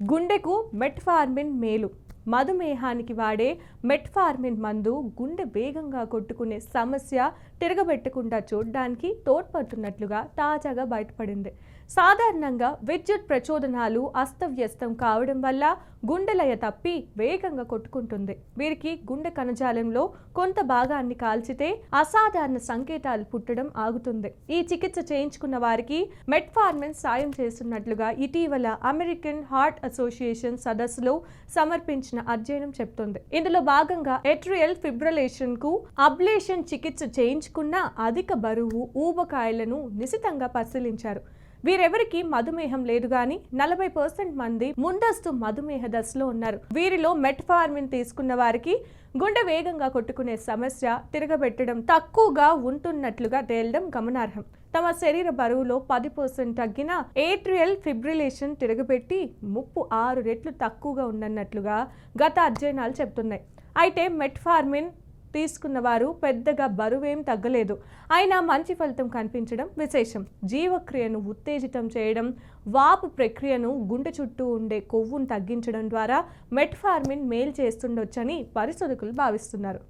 గుండెకు మెట్ఫార్మిన్ మేలు. మధుమేహానికి వాడే మెట్ఫార్మిన్ మందు గుండె వేగంగా కొట్టుకునే సమస్య తిరగబెట్టకుండా చూడడానికి తోడ్పడుతున్నట్లుగా తాజాగా బయటపడింది. సాధారణంగా విద్యుత్ ప్రచోదనాలు అస్తవ్యస్తం కావడం వల్ల గుండెలయ తప్పి వేగంగా కొట్టుకుంటుంది. వీరికి గుండె కణజాలంలో కొంత భాగాన్ని కాల్చితే అసాధారణ సంకేతాలు పుట్టడం ఆగుతుంది. ఈ చికిత్స చేయించుకున్న వారికి మెట్ఫార్మిన్ సాయం చేస్తున్నట్లుగా ఇటీవల అమెరికన్ హార్ట్ అసోసియేషన్ సదస్సులో సమర్పించిన అధ్యయనం చెప్తోంది. ఇందులో భాగంగా ఏట్రియల్ ఫిబ్రిలేషన్ కు అబ్లేషన్ చికిత్స చేయించుకున్న అధిక బరువు ఊబకాయలను నిశితంగా పరిశీలించారు. వీరెవరికి మధుమేహం లేదు గాని 40% మంది ముందస్తు మధుమేహ దశలో ఉన్నారు. వీరిలో మెట్ఫార్మిన్ తీసుకున్న వారికి గుండె వేగంగా కొట్టుకునే సమస్య తిరగబెట్టడం తక్కువగా ఉంటున్నట్లుగా తేలడం గమనార్హం. తమ శరీర బరువులో 10% తగ్గిన ఏట్రియల్ ఫిబ్రిలేషన్ తిరగబెట్టి ముప్పు 6 రెట్లు తక్కువగా ఉన్నట్లుగా గత అధ్యయనాలు చెబుతున్నాయి. అయితే మెట్ఫార్మిన్ తీసుకున్న వారు పెద్దగా బరువేం తగ్గలేదు. అయినా మంచి ఫలితం కనిపించడం విశేషం. జీవక్రియను ఉత్తేజితం చేయడం, వాపు ప్రక్రియను, గుండె చుట్టూ ఉండే కొవ్వును తగ్గించడం ద్వారా మెట్ఫార్మిన్ మేలు చేస్తుండొచ్చని పరిశోధకులు భావిస్తున్నారు.